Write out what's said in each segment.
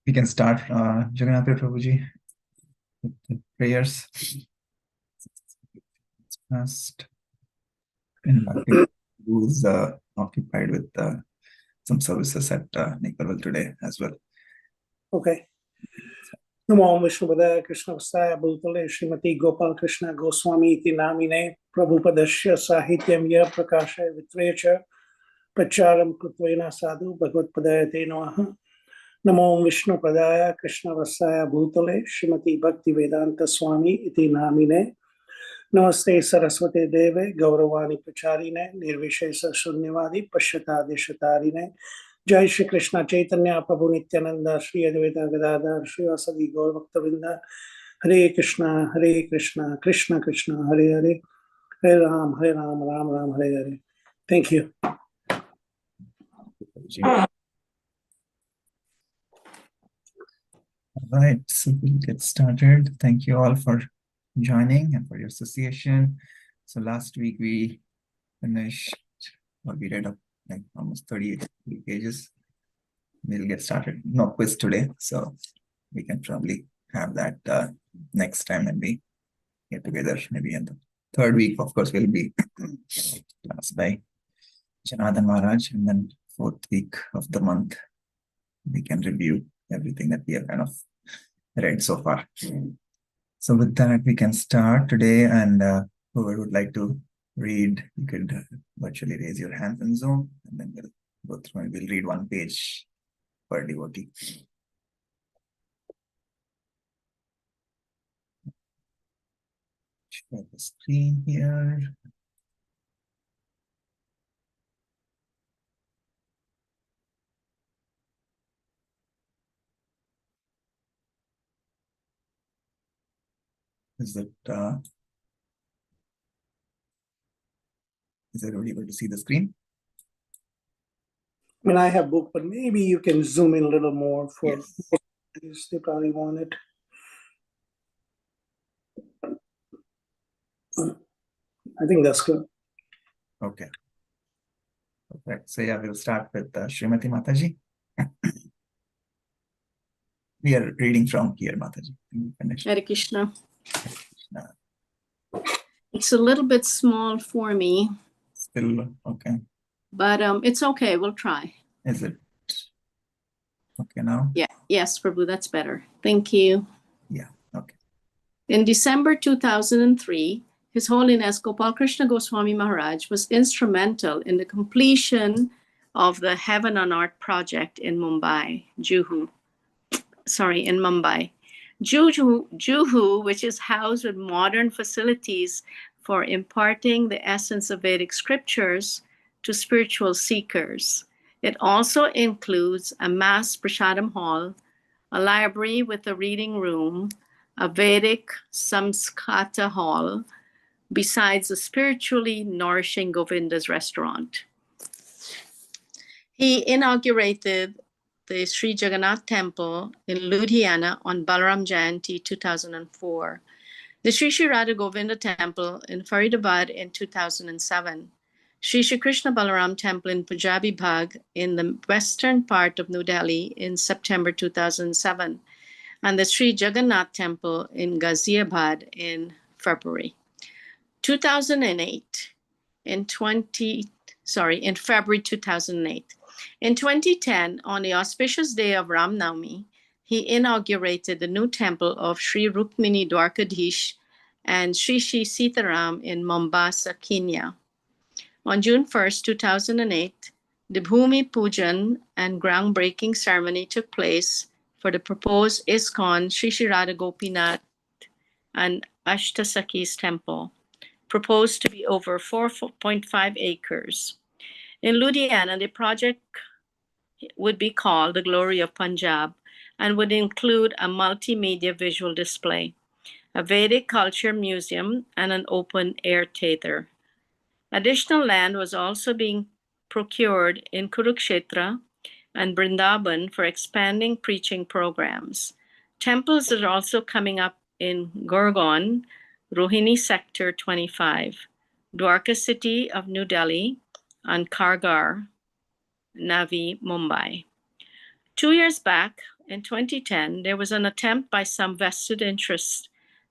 We can start, Jagannath Prabhuji, with the prayers. First, and who's occupied with some services at Naperville today as well. Okay. Namo Vishnupadaya Krishna Vastaya Bhutale Srimati Gopal Krishna Goswami iti namine Prabhupadasya Sahityam Ya Prakashaya Vitrecha Pracharam Kutvena Sadhu Bhagavad Te Namaha. Namo Vishnupadaya Krishna Vastaya Bhutale Srimati Bhakti Vedanta Swami iti namine Namaste Saraswate Deve Gauravani Pracharine Nirvishesa Shunyavadi Pashyata Deshatarine Jai Shri Krishna Chaitanya Prabhu Nityananda Shri Advaita Gadadhar Shri Vasadi Gaur Bhaktavinda Hare Krishna Krishna Krishna Hare Hare Hare Ram Ram Ram Hare Hare. Thank you. All right, so we'll get started. Thank you all for joining and for your association. So last week we finished, or we read up like almost 38 pages. We'll get started. No quiz today, so we can probably have that next time when we get together, maybe in the third week. Of course, we'll be classed by Janardhan Maharaj, and then fourth week of the month, we can review everything that we have kind of read so far. So with that, we can start today, and whoever would like to read, you could virtually raise your hand in Zoom, and then we'll go through and we'll read one page per devotee. Share the screen here. Is everybody able to see the screen? I mean, I have book, but maybe you can zoom in a little more for Yes. they probably want it. I think that's good. Okay. Perfect. So yeah, we'll start with Srimati Mataji. We are reading from here, Mataji. Hare Krishna. It's a little bit small for me. Still okay. But it's okay. We'll try. Is it okay now? Yeah. Yes, Prabhu, that's better. Thank you. Yeah. Okay. In December 2003, His Holiness Gopal Krishna Goswami Maharaj was instrumental in the completion of the Heaven on Earth project in Mumbai, in Mumbai. Juhu, which is housed with modern facilities for imparting the essence of Vedic scriptures to spiritual seekers. It also includes a mass prasadam hall, a library with a reading room, a Vedic samskata hall, besides a spiritually nourishing Govinda's restaurant. He inaugurated the Sri Jagannath Temple in Ludhiana on Balaram Jayanti 2004, the Sri Sri Radha Govinda Temple in Faridabad in 2007, Sri Sri Krishna Balaram Temple in Punjabi Bagh in the western part of New Delhi in September 2007, and the Sri Jagannath Temple in Ghaziabad in February 2008. In February 2008. In 2010, on the auspicious day of Ram Navami, he inaugurated the new temple of Sri Rukmini Dwarkadhish and Sri Sri Sitaram in Mombasa, Kenya. On June 1st, 2008, the Bhumi Pujan and groundbreaking ceremony took place for the proposed ISKCON Sri Sri Radha Gopinath and Ashtasakhi's temple, proposed to be over 4.5 acres. In Ludhiana, the project would be called The Glory of Punjab and would include a multimedia visual display, a Vedic culture museum, and an open-air theater. Additional land was also being procured in Kurukshetra and Vrindavan for expanding preaching programs. Temples are also coming up in Gurgaon, Rohini Sector 25, Dwarka City of New Delhi, and Kargar, Navi Mumbai. 2 years back, in 2010, there was an attempt by some vested interests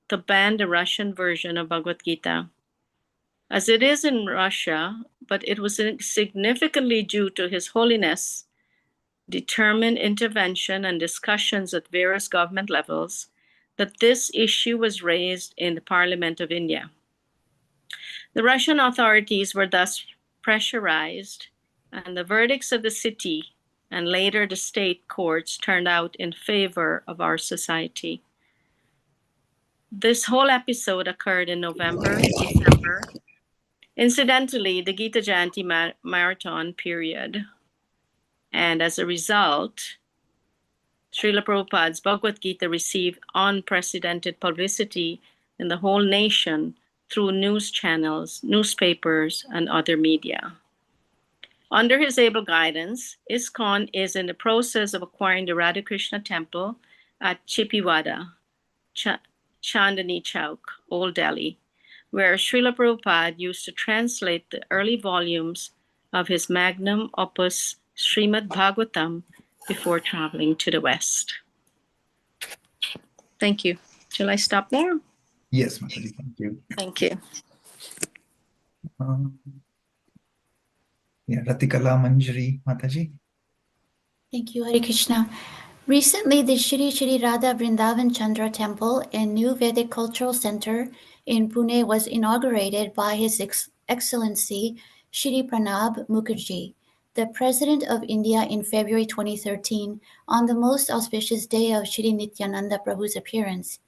to ban the Russian version of Bhagavad Gita. As it is in Russia, but it was significantly due to His Holiness' determined intervention and discussions at various government levels that this issue was raised in the Parliament of India. The Russian authorities were thus pressurized, and the verdicts of the city and later the state courts turned out in favor of our society. This whole episode occurred in November, December. Incidentally, the Gita Jayanti marathon period. And as a result, Srila Prabhupada's Bhagavad Gita received unprecedented publicity in the whole nation through news channels, newspapers, and other media. Under his able guidance, ISKCON is in the process of acquiring the Radha Krishna temple at Chippiwada, Chandni Chowk, Old Delhi, where Srila Prabhupada used to translate the early volumes of his magnum opus Srimad Bhagavatam before traveling to the West. Thank you. Shall I stop there? Yes, Mataji, thank you. Thank you. Ratikala Manjari, Mataji. Thank you, Hare Krishna. Recently, the Shri Shri Radha Vrindavan Chandra Temple and New Vedic Cultural Center in Pune was inaugurated by His Excellency Shri Pranab Mukherjee, the President of India, in February 2013, on the most auspicious day of Shri Nityananda Prabhu's appearance.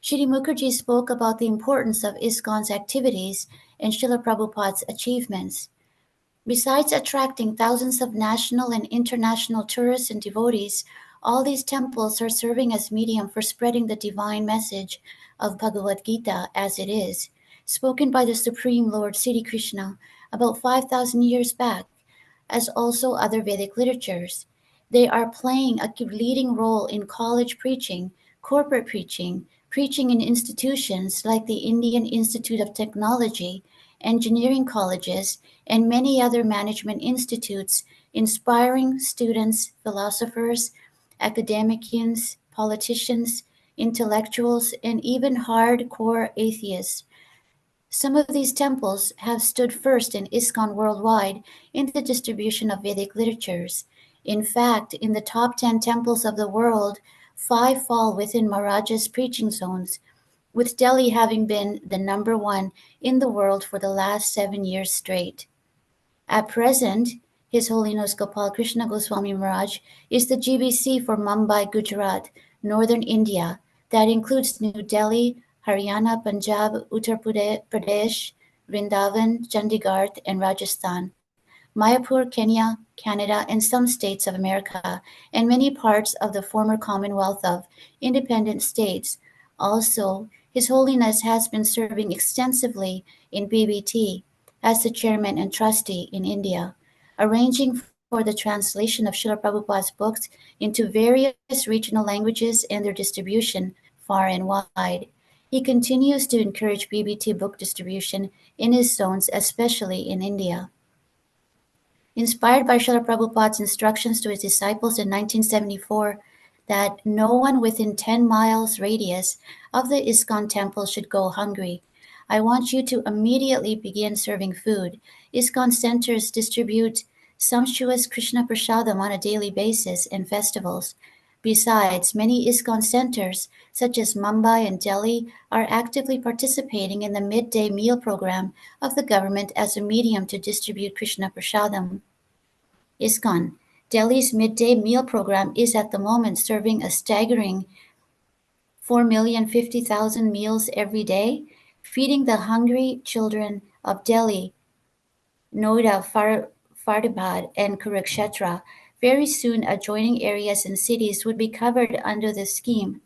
Shri Mukherjee spoke about the importance of ISKCON's activities and Srila Prabhupada's achievements. Besides attracting thousands of national and international tourists and devotees, all these temples are serving as medium for spreading the divine message of Bhagavad Gita as it is, spoken by the Supreme Lord Sri Krishna about 5,000 years back, as also other Vedic literatures. They are playing a leading role in college preaching, corporate preaching, preaching in institutions like the Indian Institute of Technology, engineering colleges, and many other management institutes, inspiring students, philosophers, academicians, politicians, intellectuals, and even hardcore atheists. Some of these temples have stood first in ISKCON worldwide in the distribution of Vedic literatures. In fact, in the top 10 temples of the world, 5 fall within Maharaja's preaching zones, with Delhi having been the number 1 in the world for the last 7 years straight. At present, His Holiness Gopal Krishna Goswami Maharaj is the GBC for Mumbai, Gujarat, northern India, that includes New Delhi, Haryana, Punjab, Uttar Pradesh, Vrindavan, Chandigarh, and Rajasthan, Mayapur, Kenya, Canada, and some states of America, and many parts of the former Commonwealth of Independent States. Also, His Holiness has been serving extensively in BBT as the chairman and trustee in India, arranging for the translation of Srila Prabhupada's books into various regional languages and their distribution far and wide. He continues to encourage BBT book distribution in his zones, especially in India. Inspired by Srila Prabhupada's instructions to his disciples in 1974 that no one within 10 miles radius of the ISKCON temple should go hungry, I want you to immediately begin serving food. ISKCON centers distribute sumptuous Krishna Prasadam on a daily basis and festivals. Besides, many ISKCON centers, such as Mumbai and Delhi, are actively participating in the midday meal program of the government as a medium to distribute Krishna Prasadam. ISKCON, Delhi's midday meal program, is at the moment serving a staggering 4,050,000 meals every day, feeding the hungry children of Delhi, Noida, Faridabad, and Kurukshetra. Very soon, adjoining areas and cities would be covered under this scheme.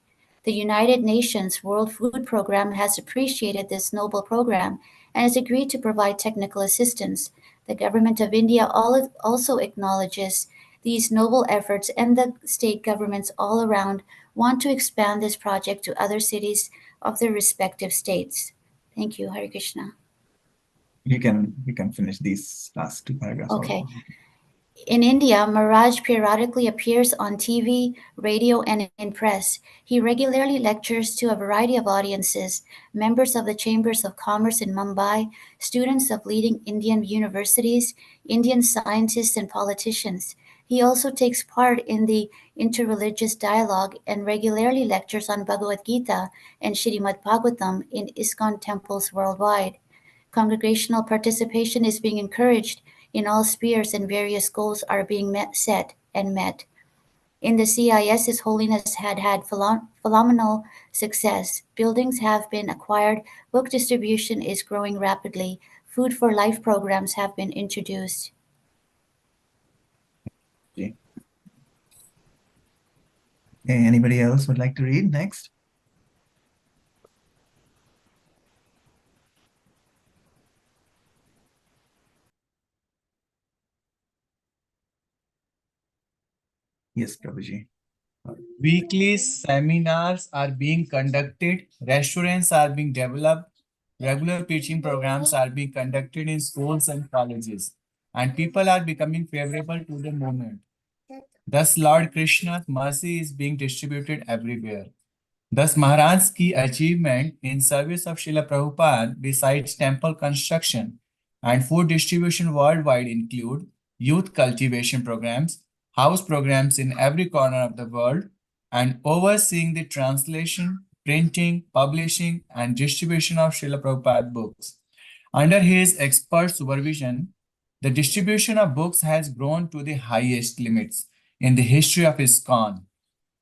The United Nations World Food Program has appreciated this noble program and has agreed to provide technical assistance. The Government of India also acknowledges these noble efforts, and the state governments all around want to expand this project to other cities of their respective states. Thank you, Hare Krishna. You can finish these last 2 paragraphs. Okay. In India, Maharaj periodically appears on TV, radio, and in press. He regularly lectures to a variety of audiences, members of the Chambers of Commerce in Mumbai, students of leading Indian universities, Indian scientists, and politicians. He also takes part in the interreligious dialogue and regularly lectures on Bhagavad Gita and Shrimad Bhagavatam in ISKCON temples worldwide. Congregational participation is being encouraged in all spheres and various goals are being set and met. In the CIS, His Holiness had phenomenal success. Buildings have been acquired, book distribution is growing rapidly, Food for Life programs have been introduced. Okay. Okay, anybody else would like to read next? Yes, Prabhuji. Weekly seminars are being conducted, restaurants are being developed, regular preaching programs are being conducted in schools and colleges, and people are becoming favorable to the movement. Thus, Lord Krishna's mercy is being distributed everywhere. Thus, Maharaj's key achievement in service of Srila Prabhupada, besides temple construction and food distribution worldwide, include youth cultivation programs, house programs in every corner of the world, and overseeing the translation, printing, publishing, and distribution of Srila Prabhupada books. Under his expert supervision, the distribution of books has grown to the highest limits in the history of ISKCON.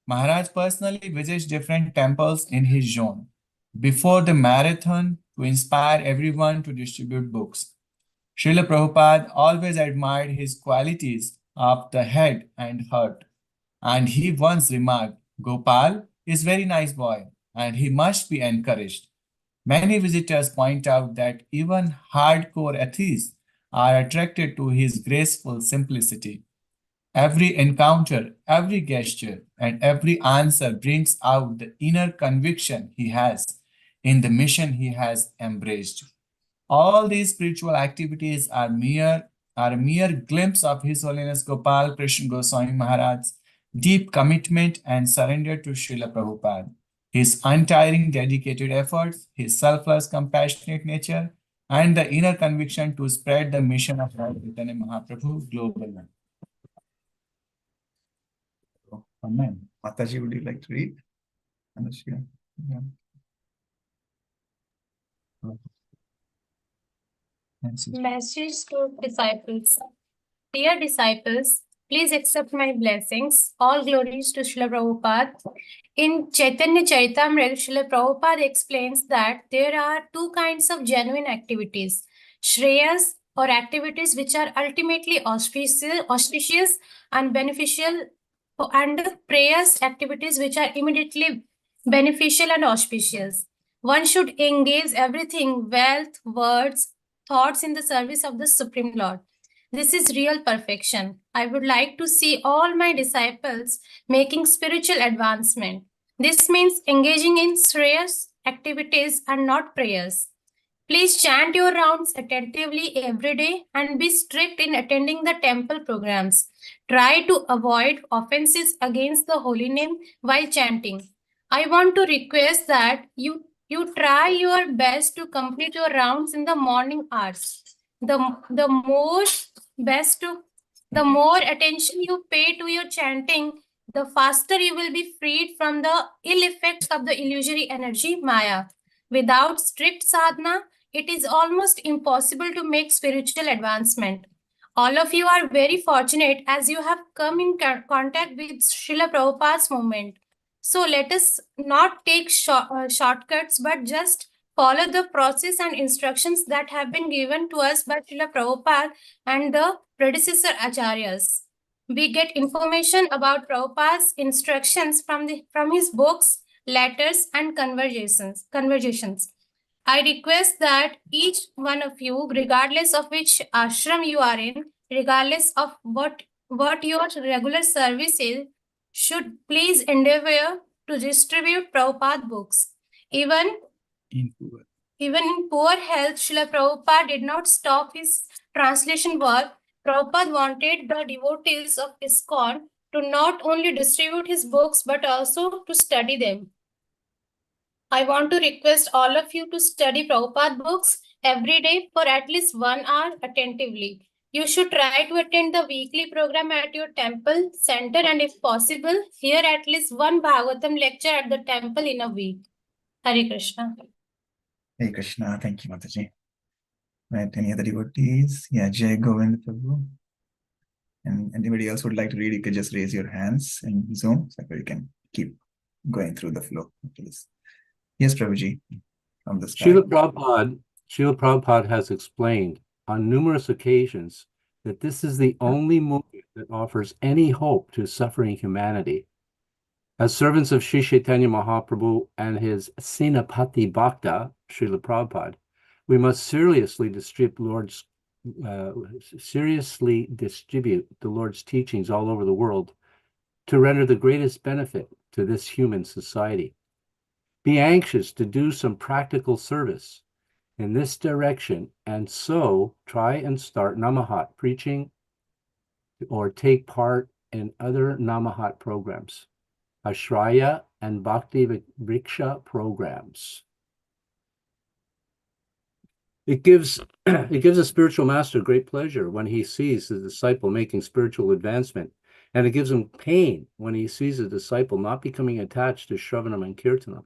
Maharaj personally visits different temples in his zone before the marathon to inspire everyone to distribute books. Srila Prabhupada always admired his qualities of the head and heart, and he once remarked, Gopal is very nice boy and he must be encouraged. Many visitors point out that even hardcore atheists are attracted to his graceful simplicity. Every encounter, every gesture, and every answer brings out the inner conviction he has in the mission he has embraced. All these spiritual activities are a mere glimpse of His Holiness Gopal Krishna Goswami Maharaj's deep commitment and surrender to Srila Prabhupada, his untiring dedicated efforts, his selfless compassionate nature, and the inner conviction to spread the mission of Lord Chaitanya Mahaprabhu globally. Amen. Mataji, would you like to read? Anushka? Yeah. Message to disciples. Dear disciples, please accept my blessings. All glories to Srila Prabhupada. In Chaitanya Charitamrita, Srila Prabhupada explains that there are two kinds of genuine activities. Shreyas, or activities which are ultimately auspicious and beneficial, and prayers, activities which are immediately beneficial and auspicious. One should engage everything, wealth, words, thoughts in the service of the Supreme Lord. This is real perfection. I would like to see all my disciples making spiritual advancement. This means engaging in Shreyas activities and not prayers. Please chant your rounds attentively every day and be strict in attending the temple programs. Try to avoid offenses against the holy name while chanting. I want to request that you try your best to complete your rounds in the morning hours. The more attention you pay to your chanting, the faster you will be freed from the ill effects of the illusory energy Maya. Without strict sadhana, it is almost impossible to make spiritual advancement. All of you are very fortunate as you have come in contact with Srila Prabhupada's movement. So let us not take shortcuts, but just follow the process and instructions that have been given to us by Srila Prabhupada and the predecessor acharyas. We get information about Prabhupada's instructions from his books, letters, and conversations. I request that each one of you, regardless of which ashram you are in, regardless of what your regular service is, should please endeavor to distribute Prabhupada books. Even in poor health, Srila Prabhupada did not stop his translation work Prabhupada wanted the devotees of ISKCON to not only distribute his books but also to study them. I want to request all of you to study Prabhupada books every day for at least 1 hour attentively. You should try to attend the weekly program at your temple center and if possible, hear at least one Bhagavatam lecture at the temple in a week. Hare Krishna. Hare Krishna. Thank you, Mataji. Right, any other devotees? Yeah, Jai Govind Prabhu. And anybody else would like to read, you could just raise your hands in Zoom so that we can keep going through the flow after this. Yes, Prabhuji, from the start. Srila Prabhupada has explained on numerous occasions that this is the only movement that offers any hope to suffering humanity. As servants of Sri Chaitanya Mahaprabhu and his Senapati Bhakta, Srila Prabhupada, we must seriously distribute the Lord's teachings all over the world to render the greatest benefit to this human society. Be anxious to do some practical service in this direction, and so try and start Namahat preaching or take part in other Namahat programs, Ashraya and Bhakti Vriksha programs. It gives a spiritual master great pleasure when he sees the disciple making spiritual advancement, and it gives him pain when he sees a disciple not becoming attached to Shravanam and Kirtanam.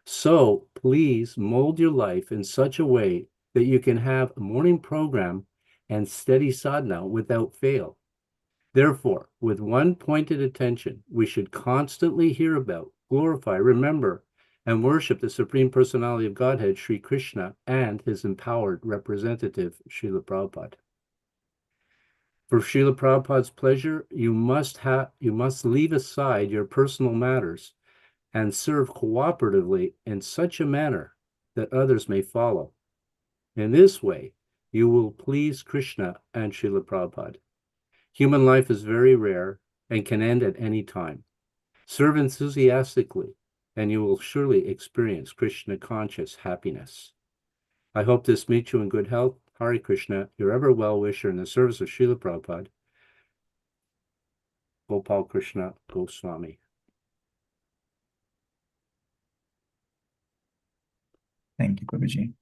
So please mold your life in such a way that you can have a morning program and steady sadhana without fail. Therefore, with one pointed attention, we should constantly hear about, glorify, remember, and worship the Supreme Personality of Godhead, Sri Krishna, and his empowered representative, Srila Prabhupada. For Srila Prabhupada's pleasure, you must leave aside your personal matters and serve cooperatively in such a manner that others may follow. In this way, you will please Krishna and Srila Prabhupada. Human life is very rare and can end at any time. Serve enthusiastically, and you will surely experience Krishna-conscious happiness. I hope this meets you in good health. Hare Krishna, your ever well-wisher in the service of Srila Prabhupada, Gopal Krishna Goswami. Thank you, Prabhuji.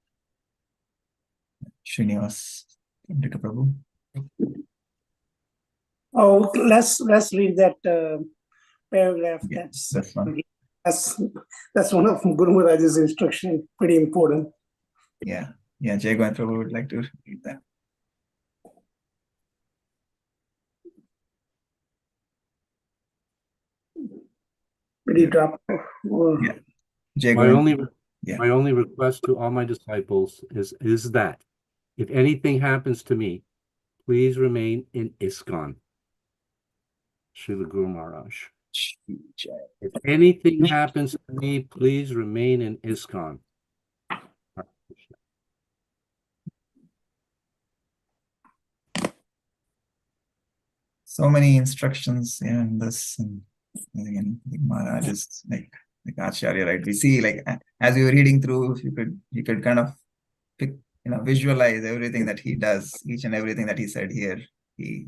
Srinivas Chandrika Prabhu. Oh, let's read that paragraph. Yeah, that's one. That's one of Guru Maharaj's instruction. Pretty important. Yeah, Jai Govind Prabhu would like to read that. Pretty drop. Yeah. Jai My Govind. only request to all my disciples is that if anything happens to me, please remain in ISKCON. Srila Guru Maharaj. If anything happens to me, please remain in ISKCON. So many instructions in this, and again, Maharaj is like Acharya, right? We see, like, as we were reading through, you could kind of pick, visualize everything that he does, each and everything that he said here. He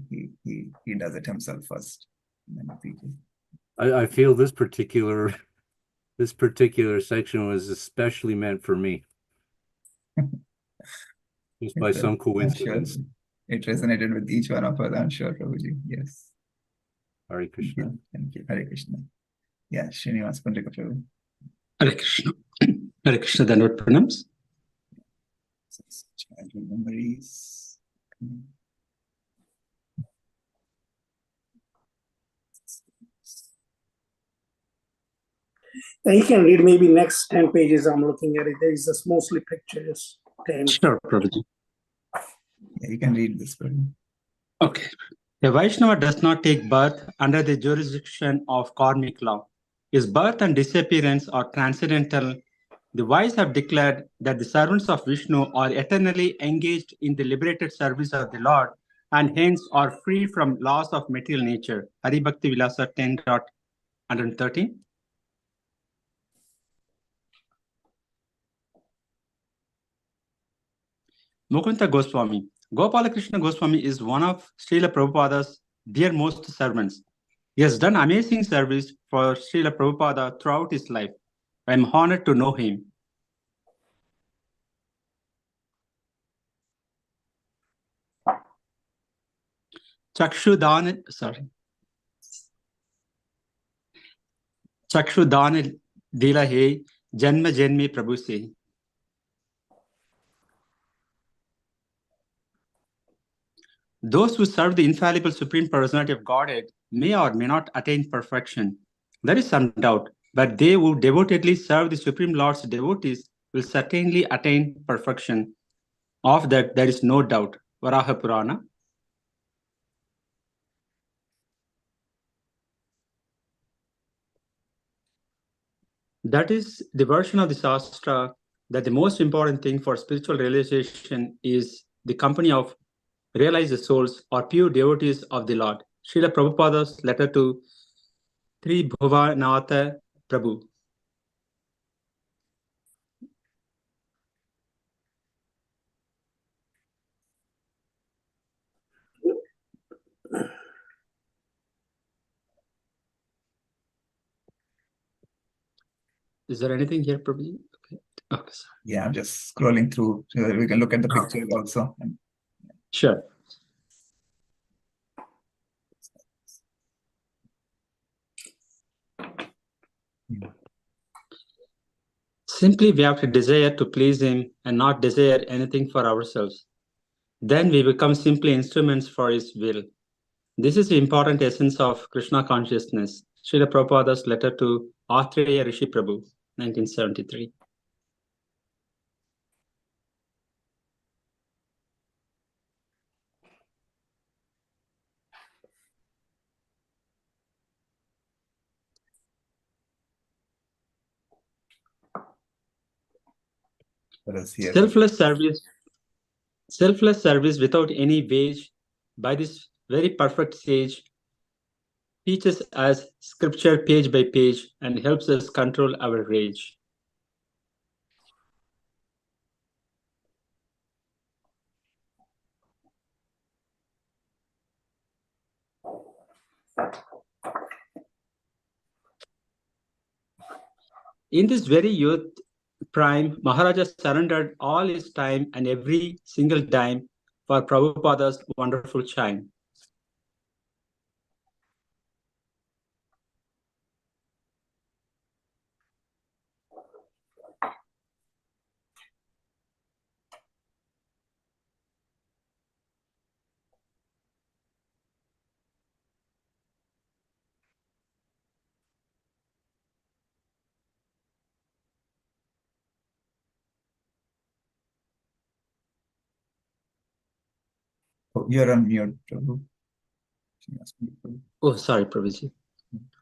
does it himself first. And then he teaches. I feel this particular section was especially meant for me. Just by some coincidence. Sure. It resonated with each one of us, I'm sure, Prabhuji. Yes. Hare Krishna. Thank you. Hare Krishna. Yeah, Srinivas Chandrika Prabhu. Hare Krishna. Hare Krishna, Dandavat Pranams. Childhood memories. You can read maybe next 10 pages. I'm looking at it. There is just mostly pictures. 10. Sure, Prabhuji. Yeah, you can read this, Prabhu. Okay. A Vaishnava does not take birth under the jurisdiction of karmic law. His birth and disappearance are transcendental. The wise have declared that the servants of Vishnu are eternally engaged in the liberated service of the Lord and hence are free from laws of material nature. Hari Bhakti Vilasa 10.113. Mukunda Goswami. Gopalakrishna Goswami is one of Srila Prabhupada's dearmost servants. He has done amazing service for Srila Prabhupada throughout his life. I am honored to know him. Chakshudan dila hai, janma janme Prabhu se. Those who serve the infallible Supreme Personality of Godhead may or may not attain perfection. There is some doubt, but they who devotedly serve the Supreme Lord's devotees will certainly attain perfection. Of that, there is no doubt. Varaha Purana. That is the version of the Shastra that the most important thing for spiritual realization is the company of realized souls or pure devotees of the Lord. Srila Prabhupada's letter to Tribhuvanatha Prabhu. Is there anything here, Prabhu? Okay. Okay, sorry. Yeah, I'm just scrolling through so that we can look at the pictures also. Sure. Simply, we have to desire to please Him and not desire anything for ourselves. Then we become simply instruments for His will. This is the important essence of Krishna consciousness. Srila Prabhupada's letter to Atreya Rishi Prabhu, 1973. Selfless service without any wage by this very perfect sage teaches us scripture page by page and helps us control our rage. In this very youth prime, Maharaja surrendered all his time and every single dime for Prabhupada's wonderful chime. Oh, you're on mute, Prabhu. Oh, sorry, Prabhuji.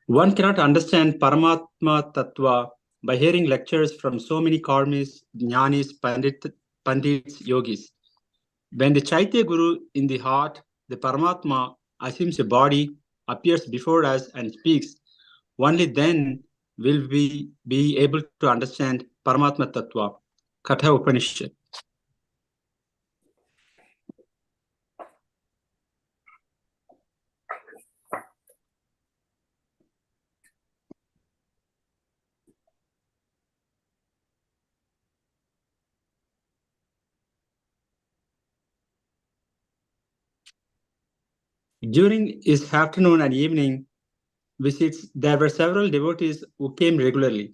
One cannot understand Paramatma Tattva by hearing lectures from so many karmis, jnanis, pandits, yogis. When the Chaitya Guru in the heart, the Paramatma assumes a body, appears before us and speaks, only then will we be able to understand Paramatma Tattva. Katha Upanishad. During his afternoon and evening visits, there were several devotees who came regularly.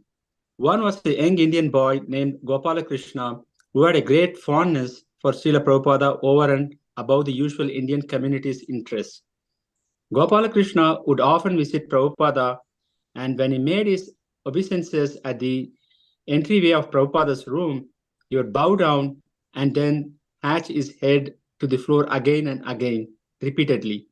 One was a young Indian boy named Gopalakrishna, who had a great fondness for Srila Prabhupada over and above the usual Indian community's interests. Gopalakrishna would often visit Prabhupada, and when he made his obeisances at the entryway of Prabhupada's room, he would bow down and then hatch his head to the floor again and again, repeatedly.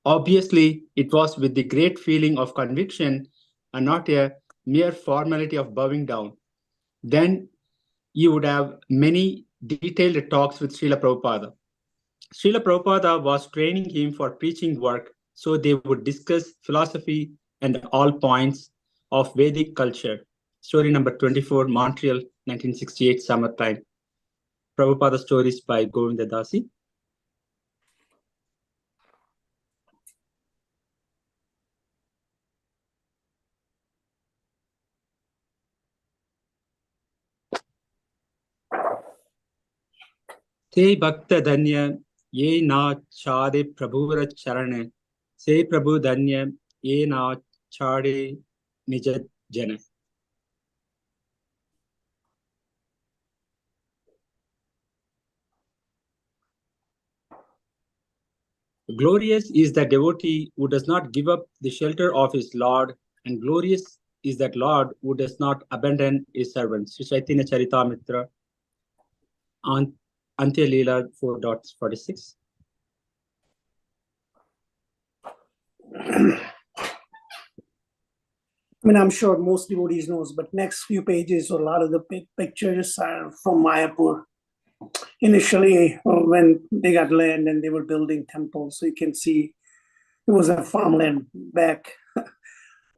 Obviously, it was with the great feeling of conviction and not a mere formality of bowing down. Then you would have many detailed talks with Srila Prabhupada. Srila Prabhupada was training him for preaching work, so they would discuss philosophy and all points of Vedic culture. Story number 24, Montreal, 1968, summertime. Prabhupada stories by Govinda Dasi. Te Bhakta Dhanya Ye Na Chade Prabhura Charane Se Prabhu Dhanya Ye Na Chade Nija Jana. Glorious is the devotee who does not give up the shelter of his Lord, and glorious is that Lord who does not abandon his servants. Sri Chaitanya Charitamrita, Antya Leela 4.46. I mean, I'm sure most devotees knows, but next few pages, a lot of the pictures are from Mayapur. Initially, when they got land and they were building temples, so you can see it was a farmland back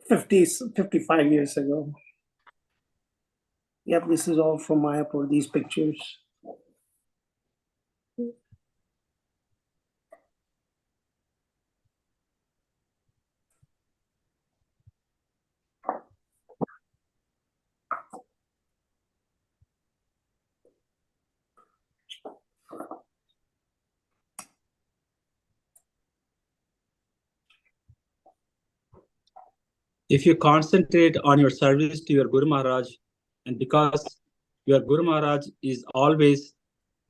55 years ago. Yep, this is all from Mayapur, these pictures. If you concentrate on your service to your Guru Maharaj, and because your Guru Maharaj is always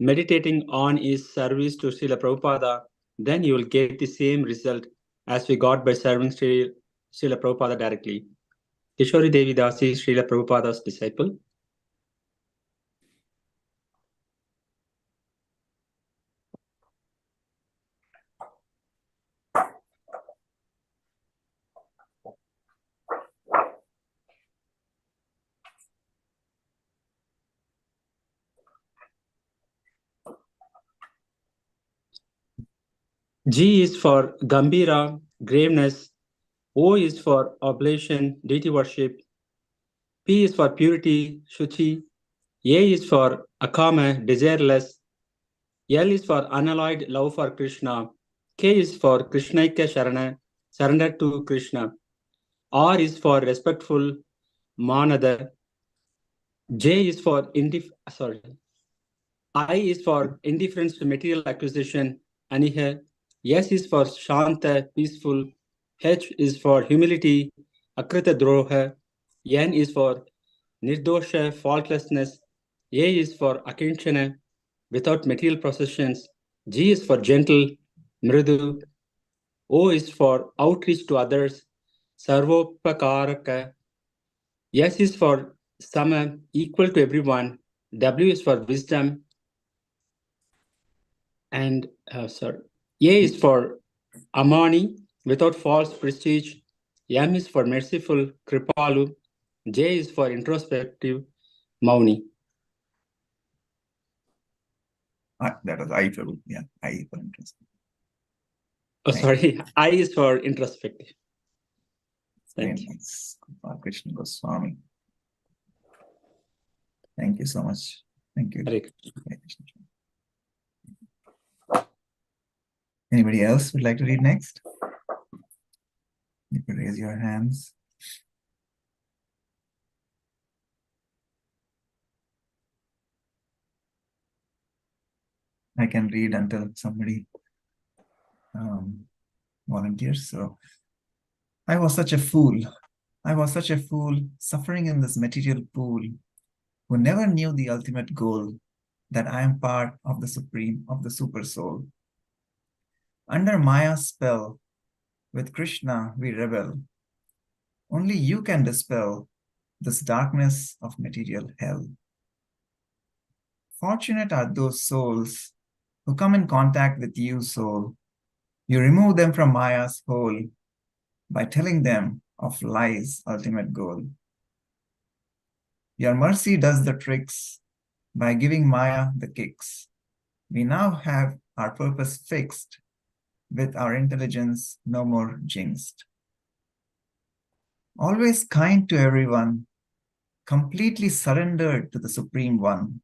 meditating on his service to Srila Prabhupada, then you will get the same result as we got by serving Srila Prabhupada directly. Kishori Devi Dasi, Srila Prabhupada's disciple. G is for Gambhira, graveness. O is for oblation, deity worship. P is for purity, Shuchi. A is for Akama, desireless. L is for unalloyed love for Krishna. K is for Krishnaikya Sharana, surrender to Krishna. R is for respectful, Manada. J is for I is for indifference to material acquisition, Aniha. S is for Shanta, peaceful. H is for humility, Akrita Droha. N is for Nirdosha, faultlessness. A is for Akinchana, without material possessions. G is for gentle, Mridu. O is for outreach to others, Sarvopakaraka. S is for Sama, equal to everyone. W is for wisdom. And A is for Amani, without false prestige. M is for merciful, Kripalu. J is for introspective, Mauni. That was I for, yeah, I for interest. Oh, sorry, I is for introspective. Very Thank you. nice. Krishna Goswami. Thank you so much. Thank you. Hare Krishna. Hare Krishna. Anybody else would like to read next? You can raise your hands. I can read until somebody volunteers. So, I was such a fool. I was such a fool, suffering in this material pool, who never knew the ultimate goal, that I am part of the supreme, of the super soul. Under Maya's spell, with Krishna we rebel. Only you can dispel this darkness of material hell. Fortunate are those souls who come in contact with you, soul. You remove them from Maya's hole by telling them of life's ultimate goal. Your mercy does the tricks by giving Maya the kicks. We now have our purpose fixed, with our intelligence no more jinxed. Always kind to everyone, completely surrendered to the Supreme One.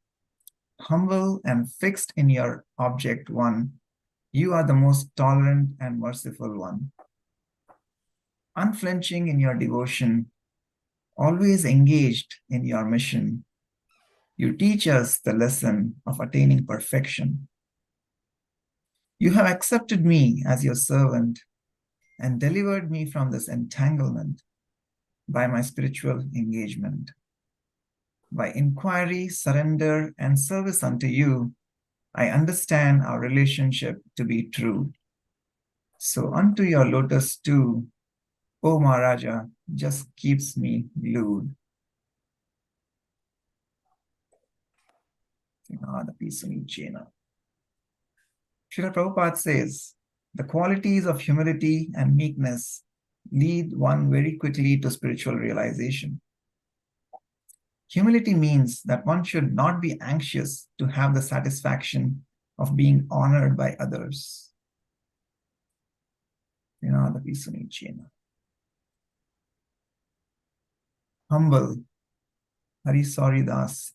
Humble and fixed in your object one, you are the most tolerant and merciful one. Unflinching in your devotion, always engaged in your mission, you teach us the lesson of attaining perfection. You have accepted me as your servant and delivered me from this entanglement by my spiritual engagement. By inquiry, surrender, and service unto you, I understand our relationship to be true. So unto your lotus too, O Maharaja, just keeps me glued. The piece in Jaina. Srila Prabhupada says, the qualities of humility and meekness lead one very quickly to spiritual realization. Humility means that one should not be anxious to have the satisfaction of being honored by others. The piece in Jaina. Humble, Hari Sari Das.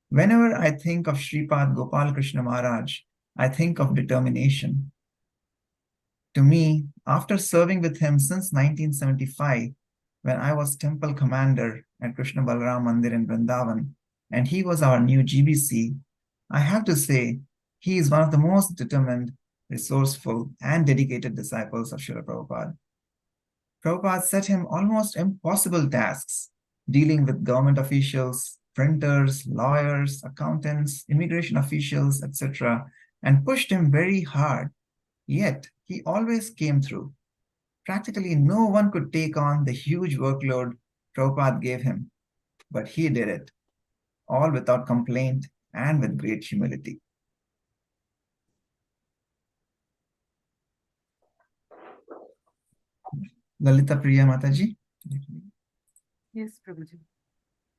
Whenever I think of Sripad Gopal Krishna Maharaj, I think of determination. To me, after serving with him since 1975, when I was temple commander at Krishna Balaram Mandir in Vrindavan, and he was our new GBC, I have to say, he is one of the most determined, resourceful, and dedicated disciples of Srila Prabhupada. Prabhupada set him almost impossible tasks, dealing with government officials, printers, lawyers, accountants, immigration officials, etc., and pushed him very hard. Yet, he always came through. Practically no one could take on the huge workload Prabhupada gave him, but he did it, all without complaint and with great humility. Lalita Priya Mataji. Yes, Prabhuji.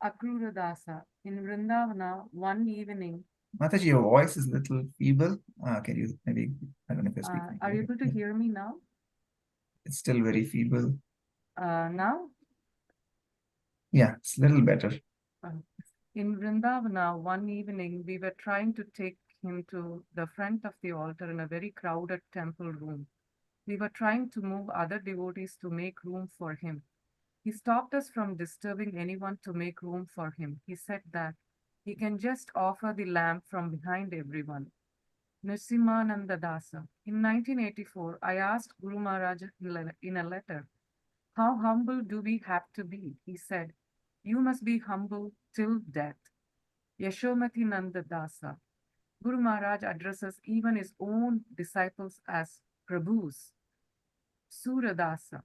Akrura Dasa. In Vrindavana, one evening. Mataji, your voice is a little feeble. Can you maybe, I don't know if you're speaking. Are you able to hear me now? It's still very feeble. Now? Yeah, it's a little better. In Vrindavana, one evening, we were trying to take him to the front of the altar in a very crowded temple room. We were trying to move other devotees to make room for him. He stopped us from disturbing anyone to make room for him. He said that he can just offer the lamp from behind everyone. Nrsimhananda Dasa. In 1984, I asked Guru Maharaj in a letter, how humble do we have to be? He said, you must be humble till death. Yashomati Nanda Dasa. Guru Maharaj addresses even his own disciples as Prabhus. Suradasa.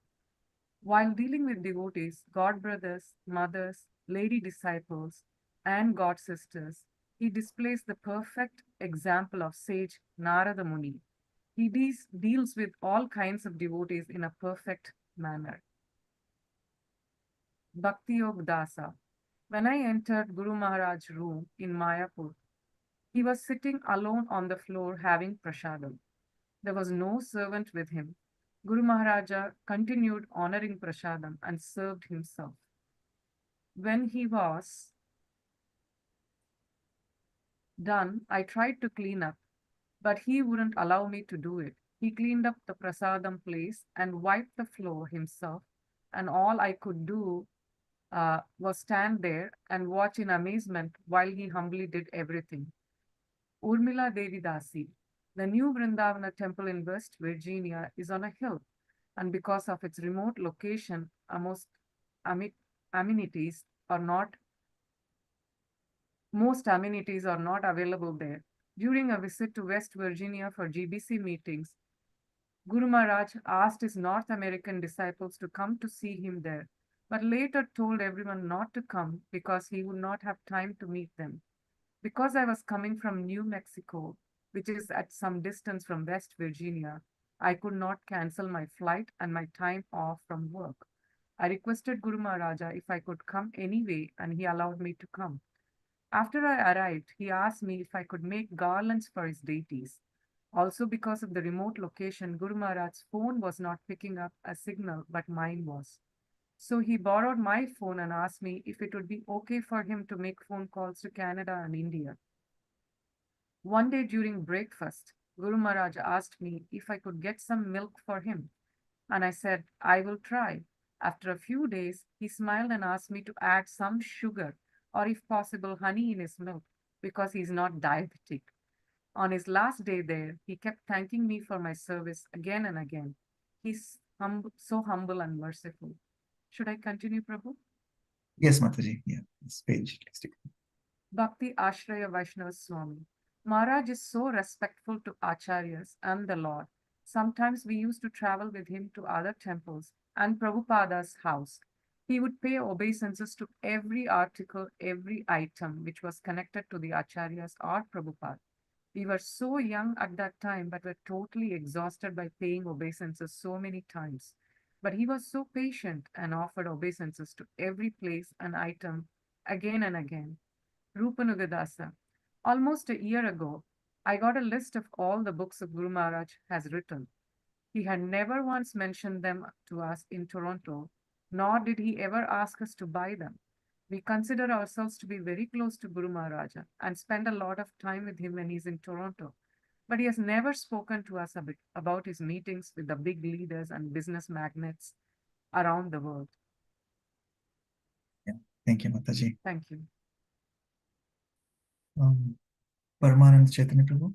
While dealing with devotees, god brothers, mothers, lady disciples, and god sisters, he displays the perfect example of sage Narada Muni. He deals with all kinds of devotees in a perfect manner. Bhakti Yog Dasa. When I entered Guru Maharaj's room in Mayapur, he was sitting alone on the floor having prasadam. There was no servant with him. Guru Maharaja continued honoring prasadam and served himself. When he was done, I tried to clean up, but he wouldn't allow me to do it. He cleaned up the prasadam place and wiped the floor himself, and all I could do was stand there and watch in amazement while he humbly did everything. Urmila Devi Dasi. The new Vrindavana temple in West Virginia is on a hill, and because of its remote location, most amenities are not available there. During a visit to West Virginia for GBC meetings, Guru Maharaj asked his North American disciples to come to see him there, but later told everyone not to come because he would not have time to meet them. Because I was coming from New Mexico, which is at some distance from West Virginia, I could not cancel my flight and my time off from work. I requested Guru Maharaja if I could come anyway, and he allowed me to come. After I arrived, he asked me if I could make garlands for his deities. Also, because of the remote location, Guru Maharaj's phone was not picking up a signal, but mine was. So he borrowed my phone and asked me if it would be okay for him to make phone calls to Canada and India. One day during breakfast, Guru Maharaj asked me if I could get some milk for him, and I said, I will try. After a few days, he smiled and asked me to add some sugar or, if possible, honey in his milk because he's not diabetic. On his last day there, he kept thanking me for my service again and again. He's so humble and merciful. Should I continue, Prabhu? Yes, Mataji. Yeah, this page. Let's take it. Bhakti Ashraya Vaishnava Swami. Maharaj is so respectful to Acharyas and the Lord. Sometimes we used to travel with him to other temples and Prabhupada's house. He would pay obeisances to every article, every item which was connected to the Acharyas or Prabhupada. We were so young at that time, but were totally exhausted by paying obeisances so many times. But he was so patient and offered obeisances to every place and item again and again. Rupanugadasa. Almost a year ago, I got a list of all the books of Guru Maharaj has written. He had never once mentioned them to us in Toronto, nor did he ever ask us to buy them. We consider ourselves to be very close to Guru Maharaja and spend a lot of time with him when he's in Toronto. But he has never spoken to us about his meetings with the big leaders and business magnates around the world. Yeah. Thank you, Mataji. Thank you. Paramanand Chaitanya Prabhu.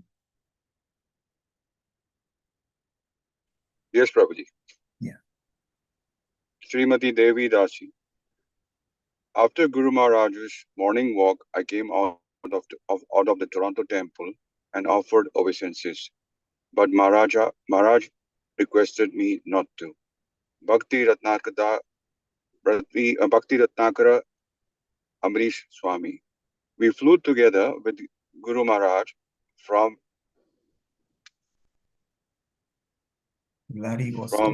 Yes, Prabhuji. Yeah. Srimati Devi Dasi. After Guru Maharaj's morning walk, I came out of the Toronto temple and offered obeisances. But Maharaj requested me not to. Bhakti Ratnakara Amrish Swami. We flew together with Guru Maharaj from Vladivostok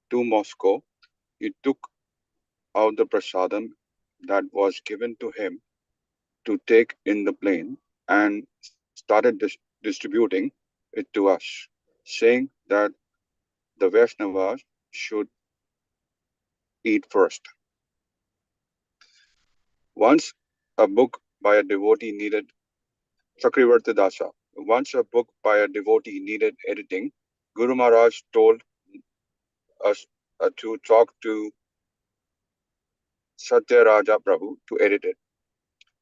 to Moscow. He took out the prasadam that was given to him to take in the plane and started distributing it to us, saying that the Vaishnavas should eat first. Once a book by a devotee needed editing, Guru Maharaj told us to talk to Satyaraja Prabhu to edit it.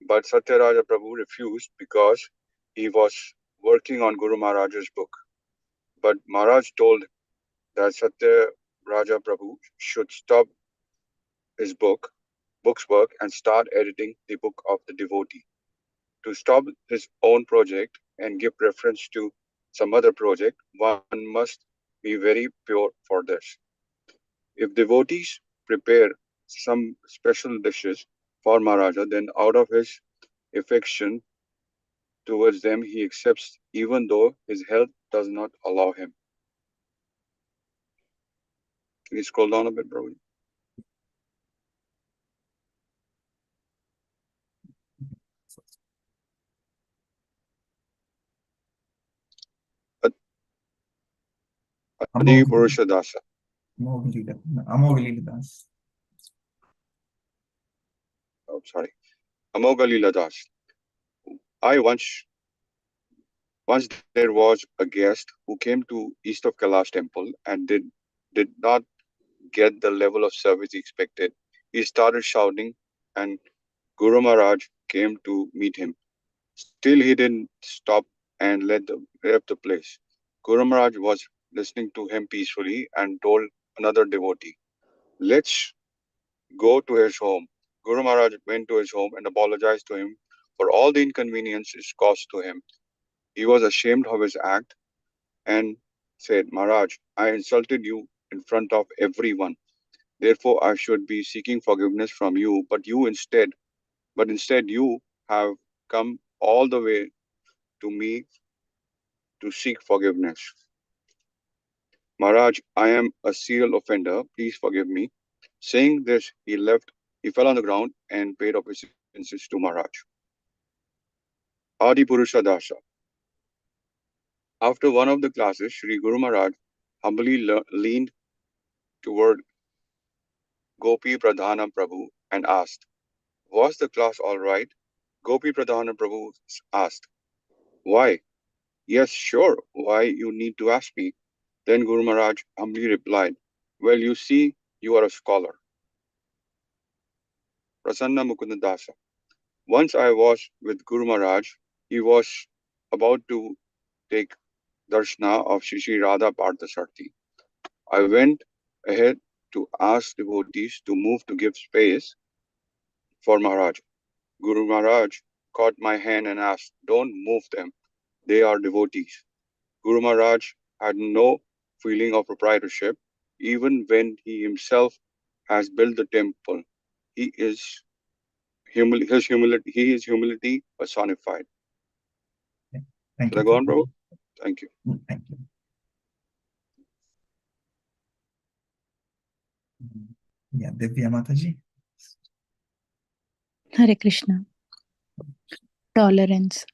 But Satyaraja Prabhu refused because he was working on Guru Maharaj's book. But Maharaj told that Satyaraja Prabhu should stop his book's work and start editing the book of the devotee. To stop his own project and give preference to some other project, one must be very pure for this. If devotees prepare some special dishes for Maharaja, then out of his affection towards them, he accepts even though his health does not allow him. Can you scroll down a bit, bro? Adi Purusha Dasa. Amoghali Das. Oh, sorry. Amoghali Das. Once there was a guest who came to east of Kailash temple and did not get the level of service he expected. He started shouting and Guru Maharaj came to meet him. Still he didn't stop and left the place. Guru Maharaj was listening to him peacefully and told another devotee, let's go to his home. Guru Maharaj went to his home and apologized to him for all the inconveniences caused to him. He was ashamed of his act and said, Maharaj, I insulted you in front of everyone. Therefore, I should be seeking forgiveness from you, but instead you have come all the way to me to seek forgiveness. Maharaj, I am a serial offender. Please forgive me. Saying this, he fell on the ground and paid obeisances to Maharaj. Adi Purusha Dasa. After one of the classes, Sri Guru Maharaj humbly leaned toward Gopi Pradhana Prabhu and asked, was the class all right? Gopi Pradhana Prabhu asked. Why? Yes, sure. Why you need to ask me? Then Guru Maharaj humbly replied, well, you see, you are a scholar. Prasanna Mukunda Dasa. Once I was with Guru Maharaj. He was about to take darshana of Shri Radha Parthasarthi. I went ahead to ask devotees to move to give space for Maharaj. Guru Maharaj caught my hand and asked, don't move them. They are devotees. Guru Maharaj had no feeling of proprietorship, even when he himself has built the temple. He is humility personified. Thank Can I you. go on, Prabhu? Thank you. Thank you. Yeah, Divya Mataji. Hare Krishna. Tolerance.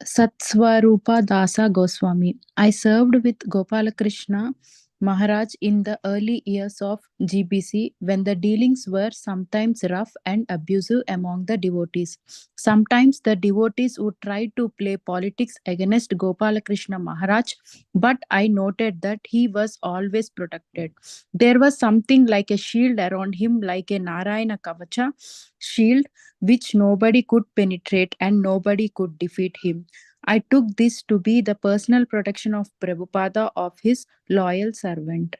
Satswarupa Dasa Goswami. I served with Gopalakrishna Maharaj in the early years of GBC when the dealings were sometimes rough and abusive among the devotees. Sometimes the devotees would try to play politics against Gopalakrishna Maharaj, but I noted that he was always protected. There was something like a shield around him, like a Narayana Kavacha shield, which nobody could penetrate and nobody could defeat him. I took this to be the personal protection of Prabhupada of his loyal servant.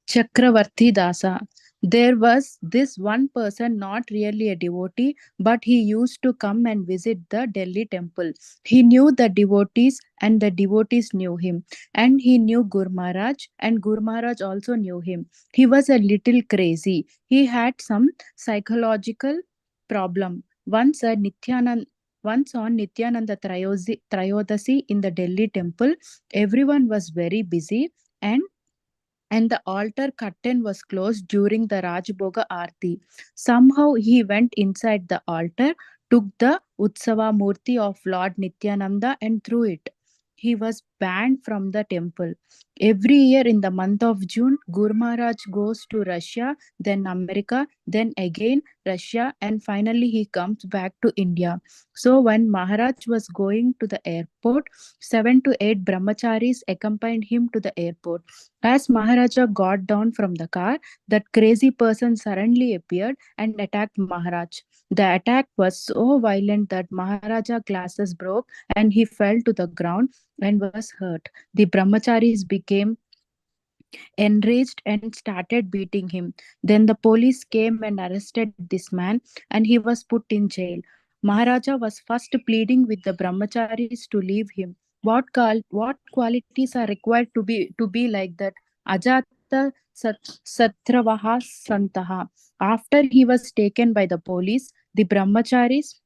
Chakravarti Dasa. There was this one person, not really a devotee, but he used to come and visit the Delhi temple. He knew the devotees and the devotees knew him. And he knew Guru Maharaj and Guru Maharaj also knew him. He was a little crazy. He had some psychological problem. Once on Nityananda Trayodasi in the Delhi temple, everyone was very busy and the altar curtain was closed during the Rajbhoga Aarti. Somehow he went inside the altar, took the Utsava Murti of Lord Nityananda and threw it. He was banned from the temple. Every year in the month of June, Guru Maharaj goes to Russia, then America, then again Russia, and finally he comes back to India. So when Maharaj was going to the airport, 7 to 8 brahmacharis accompanied him to the airport. As Maharaja got down from the car, that crazy person suddenly appeared and attacked Maharaj. The attack was so violent that Maharaja's glasses broke and he fell to the ground and was hurt. The brahmacharis became enraged and started beating him. Then the police came and arrested this man and he was put in jail. Maharaja was first pleading with the brahmacharis to leave him. What qualities are required to be like that? Ajata Satravaha Santaha. After he was taken by the police, the brahmacharis,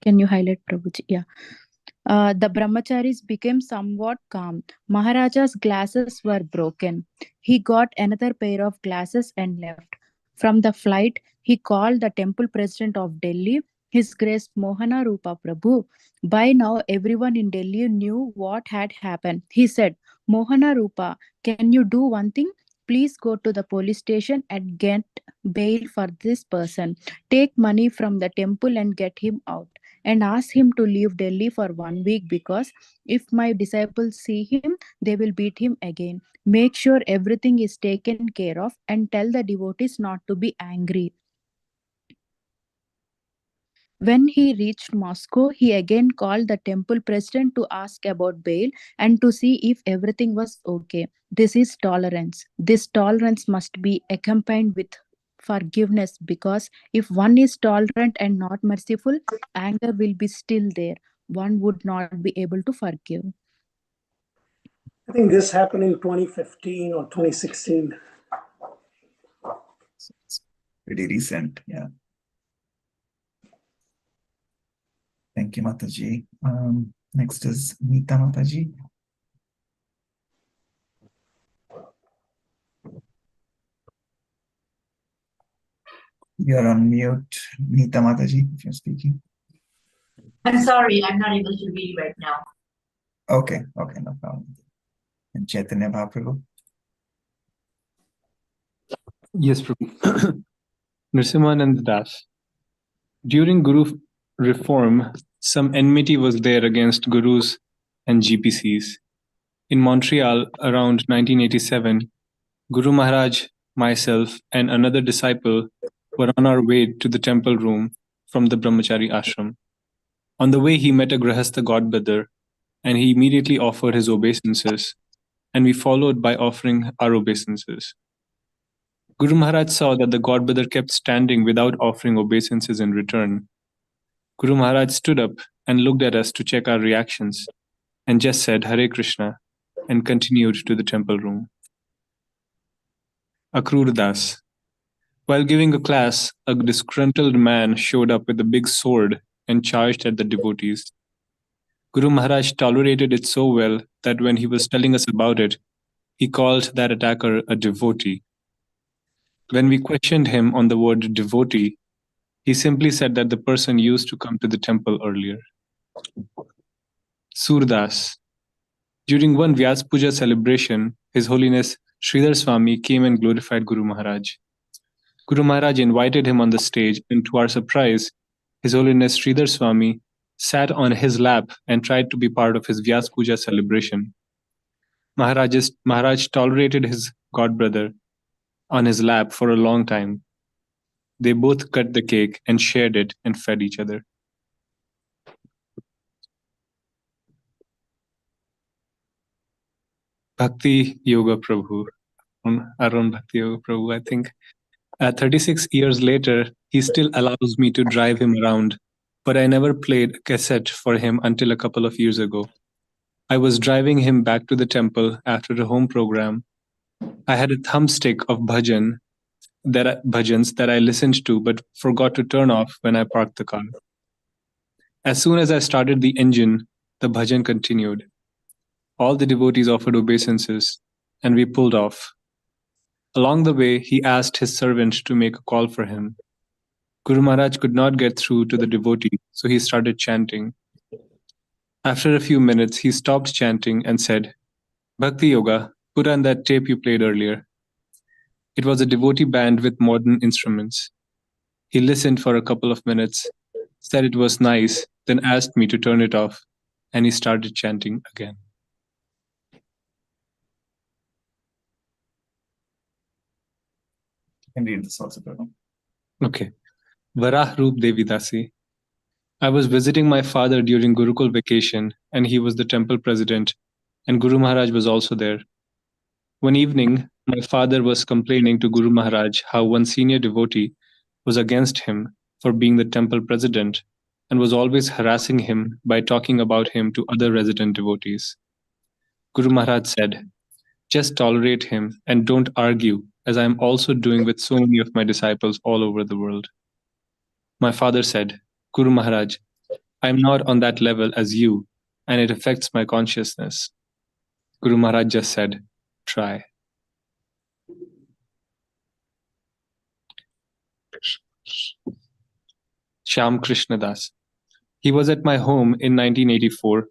can you highlight Prabhuji? Yeah. The brahmacharis became somewhat calm. Maharaja's glasses were broken. He got another pair of glasses and left. From the flight, he called the temple president of Delhi, His Grace Mohana Rupa Prabhu. By now, everyone in Delhi knew what had happened. He said, Mohana Rupa, can you do one thing? Please go to the police station and get bail for this person. Take money from the temple and get him out. And ask him to leave Delhi for 1 week because if my disciples see him, they will beat him again. Make sure everything is taken care of and tell the devotees not to be angry. When he reached Moscow, he again called the temple president to ask about bail and to see if everything was okay. This is tolerance. This tolerance must be accompanied with forgiveness because if one is tolerant and not merciful, anger will be still there. One would not be able to forgive. I think this happened in 2015 or 2016. It's pretty recent, yeah. Thank you, Mataji. Next is Neeta Mataji. You're on mute, Neeta Mataji, if you're speaking. I'm sorry, I'm not able to read right now. Okay, no problem. and Chaitanya Mahaprabhu. Yes, Prabhu. Nrsimhananda Das. During Guru reform, some enmity was there against Gurus and GPCs. In Montreal around 1987, Guru Maharaj, myself, and another disciple were on our way to the temple room from the Brahmachari ashram. On the way, he met a Grahastha godbrother, and he immediately offered his obeisances, and we followed by offering our obeisances. Guru Maharaj saw that the godbrother kept standing without offering obeisances in return. Guru Maharaj stood up and looked at us to check our reactions, and just said Hare Krishna, and continued to the temple room. Akrur Das. While giving a class, a disgruntled man showed up with a big sword and charged at the devotees. Guru Maharaj tolerated it so well that when he was telling us about it, he called that attacker a devotee. When we questioned him on the word devotee, he simply said that the person used to come to the temple earlier. Surdas. During one Vyas Puja celebration, His Holiness Sridhar Swami came and glorified Guru Maharaj. Guru Maharaj invited him on the stage, and to our surprise, His Holiness Sridhar Swami sat on his lap and tried to be part of his Vyas Puja celebration. Maharaj tolerated his godbrother on his lap for a long time. They both cut the cake and shared it and fed each other. Bhakti Yoga Prabhu, Arun Bhakti Yoga Prabhu, I think 36 years later, he still allows me to drive him around, but I never played a cassette for him until a couple of years ago. I was driving him back to the temple after a home program. I had a thumbstick of bhajans that I listened to but forgot to turn off when I parked the car. As soon as I started the engine, the bhajan continued. All the devotees offered obeisances, and we pulled off. Along the way, he asked his servant to make a call for him. Guru Maharaj could not get through to the devotee, so he started chanting. After a few minutes, he stopped chanting and said, Bhakti Yoga, put on that tape you played earlier. It was a devotee band with modern instruments. He listened for a couple of minutes, said it was nice, then asked me to turn it off, and he started chanting again. You can read this also, Prabhu. Okay. Varah Roop Devidasi. I was visiting my father during Gurukul vacation, and he was the temple president, and Guru Maharaj was also there. One evening, my father was complaining to Guru Maharaj how one senior devotee was against him for being the temple president and was always harassing him by talking about him to other resident devotees. Guru Maharaj said, just tolerate him and don't argue, as I am also doing with so many of my disciples all over the world. My father said, Guru Maharaj, I am not on that level as you, and it affects my consciousness. Guru Maharaj just said, try. Shyam Krishna Das. He was at my home in 1984,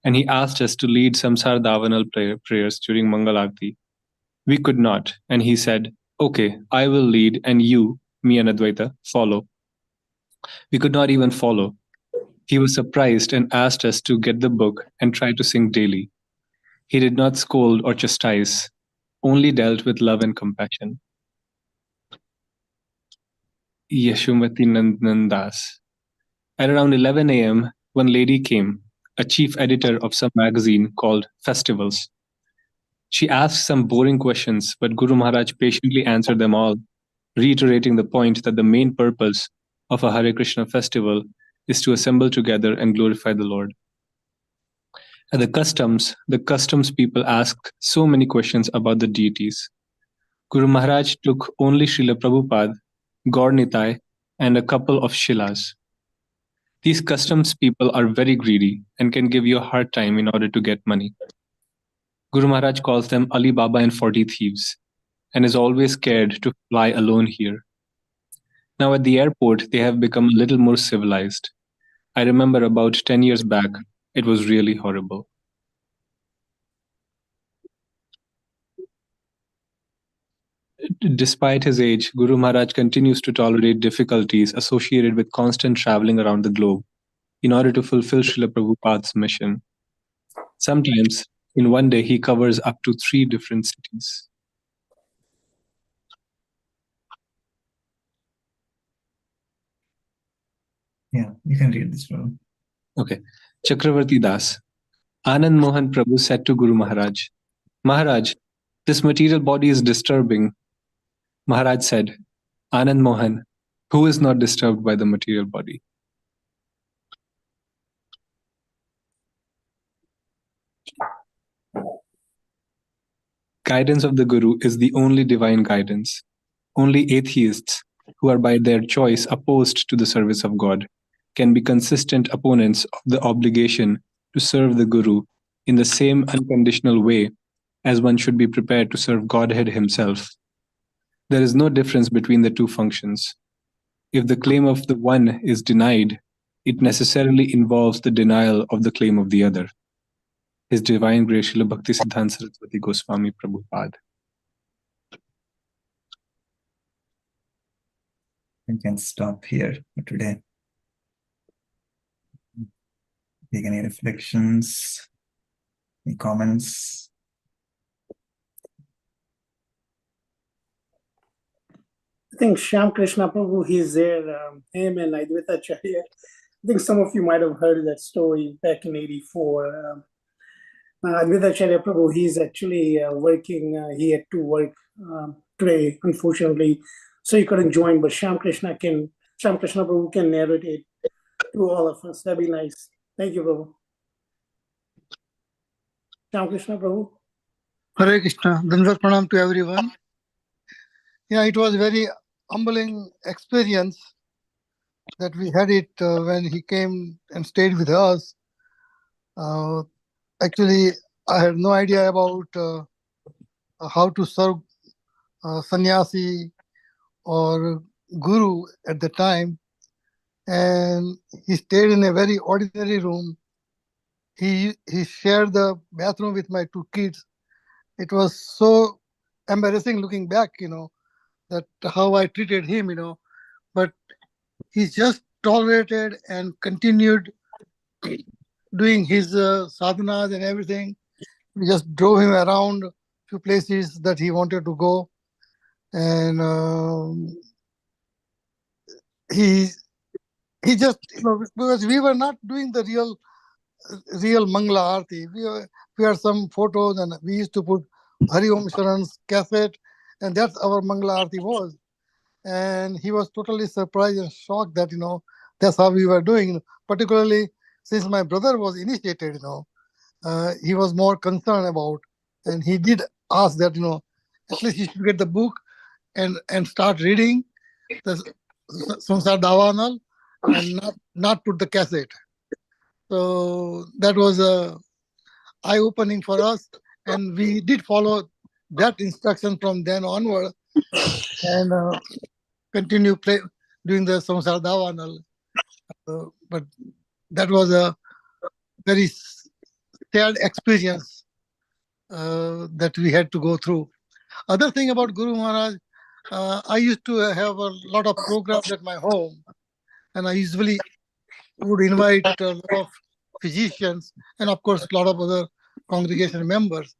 and he asked us to lead Samsar Davanal prayers during Mangal Aarti. We could not, and he said, okay, I will lead, and you, me and Advaita, follow. We could not even follow. He was surprised and asked us to get the book and try to sing daily. He did not scold or chastise, only dealt with love and compassion. Yashumati Nandan Das. At around 11 a.m., one lady came, a chief editor of some magazine called Festivals. She asked some boring questions, but Guru Maharaj patiently answered them all, reiterating the point that the main purpose of a Hare Krishna festival is to assemble together and glorify the Lord. At the customs people asked so many questions about the deities. Guru Maharaj took only Srila Prabhupada, Gaur Nitai, and a couple of Shilas. These customs people are very greedy and can give you a hard time in order to get money. Guru Maharaj calls them Ali Baba and 40 thieves and is always scared to fly alone here. Now at the airport, they have become a little more civilized. I remember about 10 years back, it was really horrible. despite his age, Guru Maharaj continues to tolerate difficulties associated with constant traveling around the globe in order to fulfill Srila Prabhupada's mission. Sometimes, in one day, he covers up to 3 different cities. Yeah, you can read this one. Okay. Chakravarti Das. Anand Mohan Prabhu said to Guru Maharaj, Maharaj, this material body is disturbing. Maharaj said, Anand Mohan, who is not disturbed by the material body? Guidance of the Guru is the only divine guidance. Only atheists, who are by their choice opposed to the service of God, can be consistent opponents of the obligation to serve the Guru in the same unconditional way as one should be prepared to serve Godhead himself. There is no difference between the two functions. If the claim of the one is denied, it necessarily involves the denial of the claim of the other. His Divine Grace Srila Bhakti Siddhanta Saraswati Goswami Prabhupada. We can stop here for today. Take any reflections, any comments? I think Shyam Krishna Prabhu, he's there, him and Advaita Acharya. I think some of you might have heard that story back in '84. Advaita Acharya Prabhu, he's actually working, he had to work today, unfortunately, so he couldn't join, but Shyam Krishna Prabhu can narrate it to all of us. That'd be nice. Thank you, Prabhu. Shyam Krishna Prabhu. Hare Krishna. Dandavat pranam to everyone. Yeah, it was very humbling experience that we had it when he came and stayed with us. Actually, I had no idea about how to serve sannyasi or guru at the time. And he stayed in a very ordinary room. He shared the bathroom with my 2 kids. It was so embarrassing looking back, that how I treated him, but he just tolerated and continued doing his sadhanas and everything. We just drove him around few places that he wanted to go. And he just, because we were not doing the real Mangala Aarti. We had some photos and we used to put Hari Om Sharan's cassette, and that's our Mangala Aarti was. And he was totally surprised and shocked that, that's how we were doing. Particularly since my brother was initiated, he was more concerned about, and he did ask that, at least he should get the book and start reading the Samsar Dawanal and not put the cassette. So that was eye-opening for us, and we did follow that instruction from then onward and continue doing the Samsar Dawanal. But that was a very sad experience that we had to go through. Other thing about Guru Maharaj, I used to have a lot of programs at my home, and I usually would invite a lot of physicians and of course a lot of other congregation members.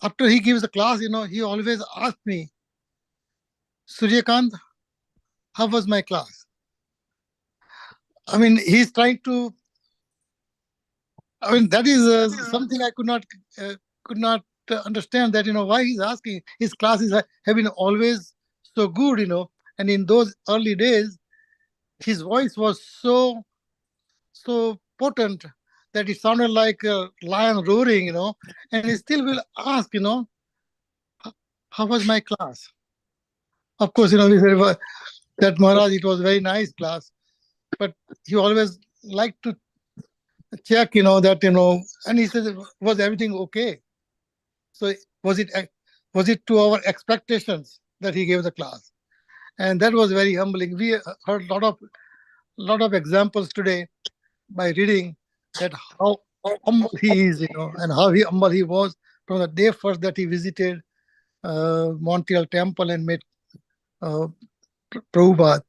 After he gives the class, he always asks me, Suryakant, how was my class? I mean, he's trying to, that is something I could not understand, that, why he's asking. His classes have been always so good, and in those early days, his voice was so potent that it sounded like a lion roaring, and he still will ask, how was my class? Of course, we said that Maharaj, it was a very nice class, but he always liked to check, that, and he said, was everything okay? So was it to our expectations that he gave the class? And that was very humbling. We heard a lot of examples today by reading that how humble he is, and how humble he was from the day first that he visited Montreal temple and met Prabhupada,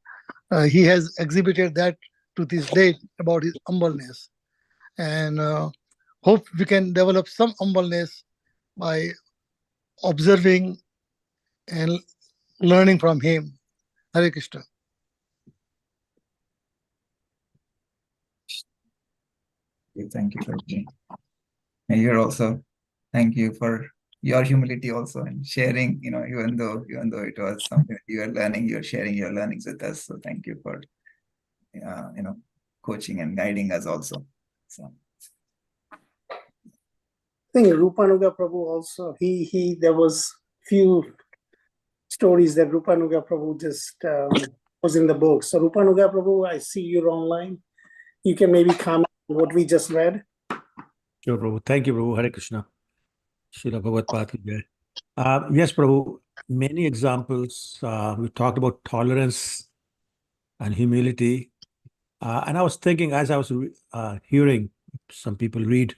he has exhibited that to this day about his humbleness. And hope we can develop some humbleness by observing and learning from him. Hare Krishna. Thank you, Prabhuji. And you're also, thank you for your humility also and sharing, even though it was something that you are learning, you're sharing your learnings with us. So thank you for, coaching and guiding us also. So. I think Rupanuga Prabhu also, there was few stories that Rupanuga Prabhu just was in the book. So Rupanuga Prabhu, I see you're online. You can maybe comment on what we just read. Sure, Prabhu. Thank you, Prabhu. Hare Krishna. Srila Bhagavad Gita. Yes, Prabhu. Many examples. We talked about tolerance and humility. And I was thinking, as I was hearing some people read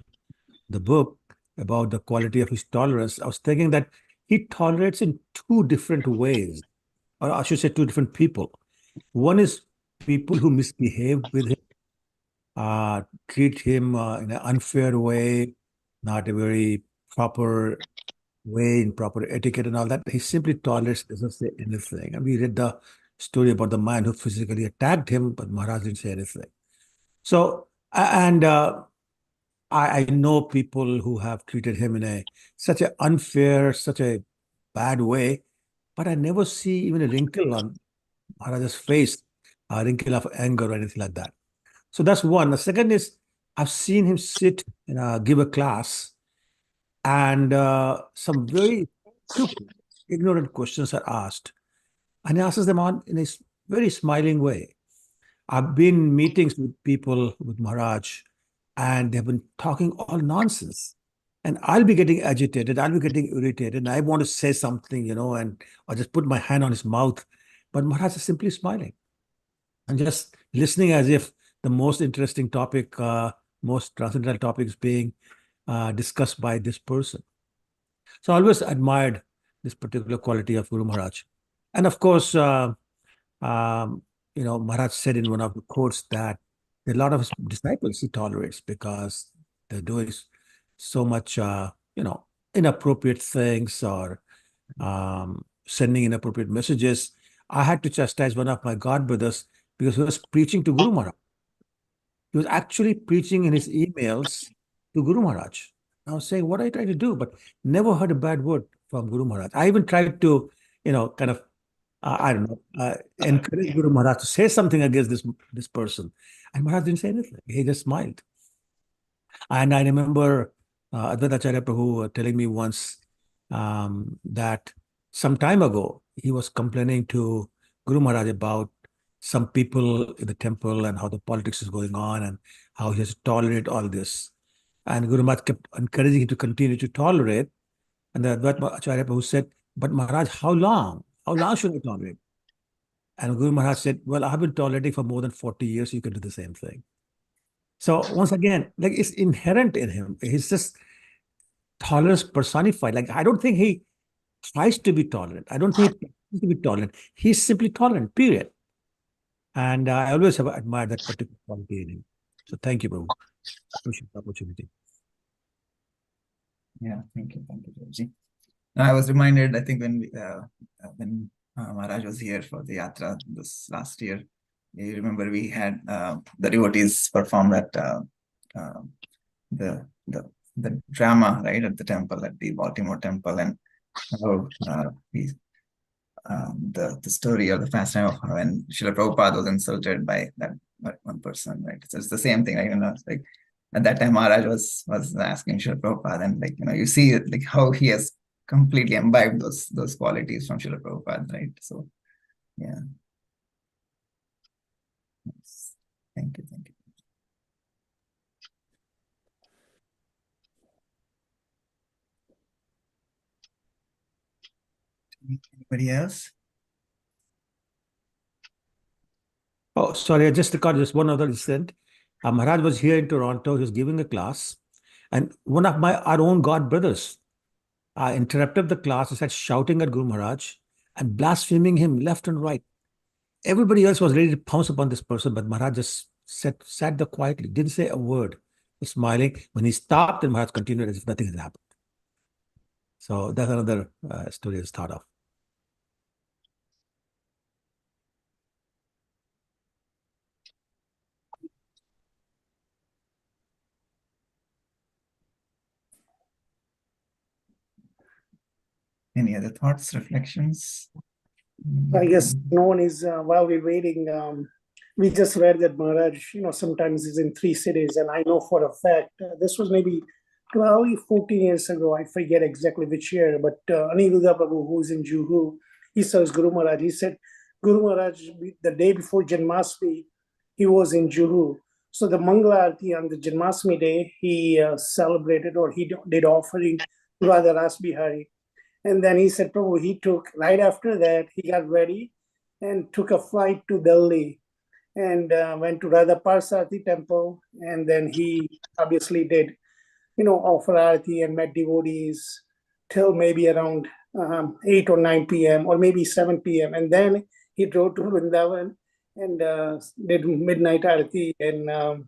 the book about the quality of his tolerance, I was thinking that he tolerates in two different ways, or I should say two different people. One is people who misbehave with him, treat him in an unfair way, not a very proper way, in proper etiquette and all that. He simply tolerates, doesn't say anything. And we read the story about the man who physically attacked him, but Maharaj didn't say anything. So, and I know people who have treated him in such an unfair, such a bad way, but I never see even a wrinkle on Maharaj's face, a wrinkle of anger or anything like that. So that's one. The second is, I've seen him sit and give a class, and some very stupid, ignorant questions are asked, and he answers them in a very smiling way. I've been in meetings with people, with Maharaj, and they've been talking all nonsense. And I'll be getting agitated, I'll be getting irritated, and I want to say something, and I'll just put my hand on his mouth. But Maharaj is simply smiling and just listening as if the most interesting topic, most transcendental topic is being discussed by this person. So I always admired this particular quality of Guru Maharaj. And of course, Maharaj said in one of the quotes that a lot of his disciples he tolerates because they're doing so much, inappropriate things or sending inappropriate messages. I had to chastise one of my god brothers because he was preaching to Guru Maharaj. He was actually preaching in his emails to Guru Maharaj. I was saying, what are you trying to do? But never heard a bad word from Guru Maharaj. I even tried to, encourage Guru Maharaj to say something against this person. And Maharaj didn't say anything. He just smiled. And I remember Advaita Acharya Prabhu telling me once that some time ago, he was complaining to Guru Maharaj about some people in the temple and how the politics is going on and how he has to tolerate all this. And Guru Maharaj kept encouraging him to continue to tolerate. And the Advaita Acharya Prabhu said, but Maharaj, how long? How long should I tolerate? And Guru Maharaj said, well, I've been tolerating for more than 40 years. You can do the same thing. So once again, it's inherent in him. He's just tolerance personified. I don't think he tries to be tolerant. I don't think he tries to be tolerant. He's simply tolerant, period. And I always have admired that particular quality in him. So thank you, Prabhu. Appreciate the opportunity. Yeah, thank you, Prabhuji. I was reminded, I think when Maharaj was here for the yatra this last year, you remember we had the devotees perform at the drama, right, at the temple, at the Baltimore temple, and the story or the pastime of when Srila Prabhupada was insulted by that one person, right? So it's the same thing, right? At that time Maharaj was asking Srila Prabhupada, and you see how he has completely imbibed those qualities from Srila Prabhupada, right? So, yeah. Yes. Thank you. Anybody else? Oh, sorry, I just recorded just one other incident. Maharaj was here in Toronto. He was giving a class, and one of our own god brothers interrupted the class and started shouting at Guru Maharaj and blaspheming him left and right. Everybody else was ready to pounce upon this person, but Maharaj just sat there quietly, didn't say a word, was smiling. When he stopped, and Maharaj continued as if nothing had happened. So that's another story to start off. Any other thoughts, reflections? I guess no one is, while we're waiting, we just read that Maharaj, sometimes is in 3 cities. And I know for a fact, this was maybe 12, 14 years ago. I forget exactly which year, but Aniruddha Prabhu, who's in Juhu, he says Guru Maharaj. He said, Guru Maharaj, the day before Janmashtami, he was in Juhu. So the Mangala Arati on the Janmashtami day, he celebrated, or he did offering to Radha Ras Bihari. And then he said, Prabhu, he took, right after that, he got ready and took a flight to Delhi and went to Radha Parsati temple. And then he obviously did, offer arati and met devotees till maybe around 8 or 9 p.m. or maybe 7 p.m. And then he drove to Vrindavan and did midnight arati in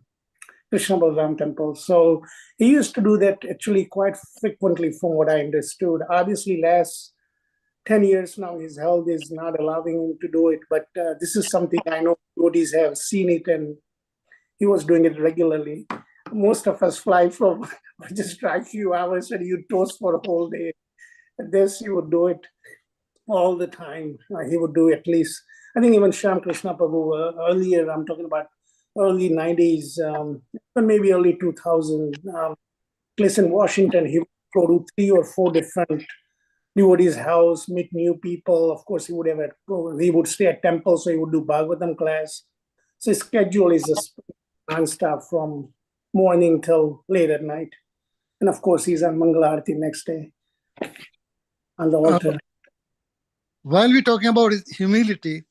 Krishna Balaram temple. So he used to do that actually quite frequently from what I understood. Obviously last 10 years now his health is not allowing him to do it, but this is something I know devotees have seen it and he was doing it regularly. Most of us fly from just drive few hours and you toast for a whole day. This he would do it all the time. He would do at least, I think even Shyam Krishna Prabhu earlier, I'm talking about early 90s, or maybe early 2000, place in Washington, he would go to 3 or 4 different devotees' house, meet new people. Of course, he would stay at temple, so he would do Bhagavatam class. So his schedule is just non-stop from morning till late at night. And of course, he's on Mangala Arati next day on the altar. While we're talking about his humility,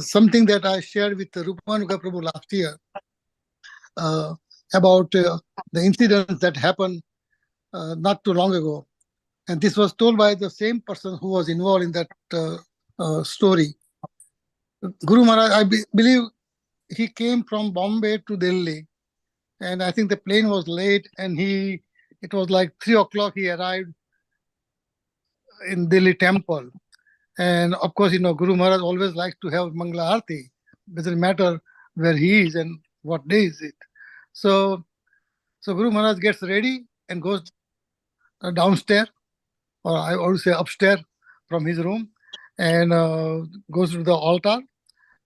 something that I shared with Rupanuga Prabhu last year about the incidents that happened not too long ago. And this was told by the same person who was involved in that story. Guru Maharaj, I believe he came from Bombay to Delhi. And I think the plane was late and it was like 3 o'clock he arrived in Delhi temple. And of course, Guru Maharaj always likes to have Mangala Arati. Doesn't matter where he is and what day is it. So Guru Maharaj gets ready and goes downstairs, or I would say upstairs from his room, and goes to the altar.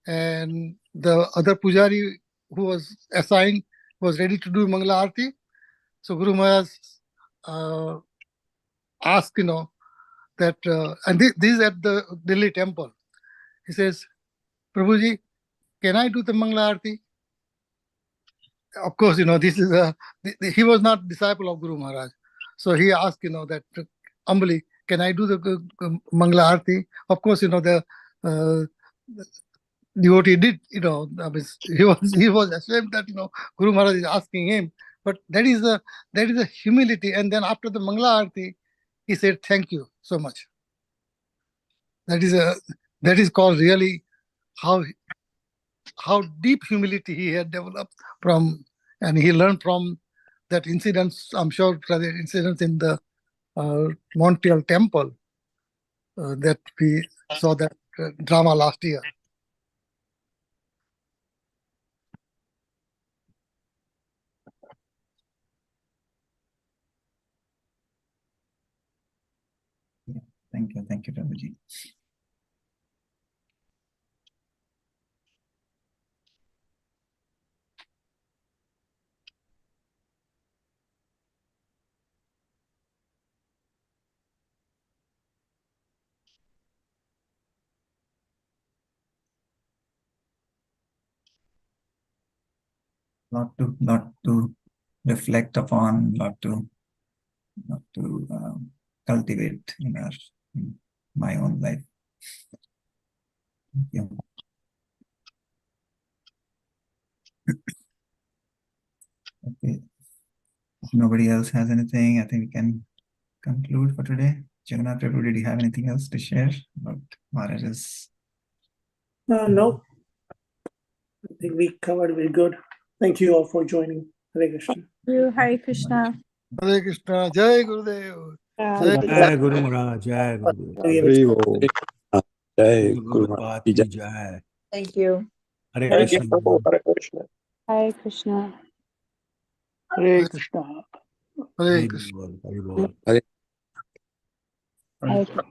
And the other pujari who was assigned was ready to do Mangala Arati. So Guru Maharaj asked, that, and this is at the Delhi temple. He says, Prabhuji, can I do the Mangala Arati? Of course, this is he was not disciple of Guru Maharaj. So he asked, that humbly, can I do the Mangala Arati? Of course, the devotee did, he was ashamed that, Guru Maharaj is asking him. But that is a humility. And then after the Mangala Arati, he said, thank you so much. That is called really how deep humility he had developed from, and he learned from that incidents, I'm sure, the incidents in the Montreal temple that we saw that drama last year. Thank you, Prabhuji. Lot to reflect upon, lot to cultivate in my own life. Thank you. Okay. If nobody else has anything, I think we can conclude for today. Jagannath Prabhu, did you have anything else to share about Maharaj's? No, I think we covered very good. Thank you all for joining. Hare Krishna. Hare Krishna. Hare Krishna. Jai Gurudev. Jai Guru Maharaj, Jai Guru. Jai Guru Guru Prabhupada Maharaj. ki Jai. Thank you. Hare Hare Krishna. Hare Krishna. Hare Krishna. Hare Krishna. Hare Hari Krishna. Bol, Hari Bol. Hare Hare Krishna.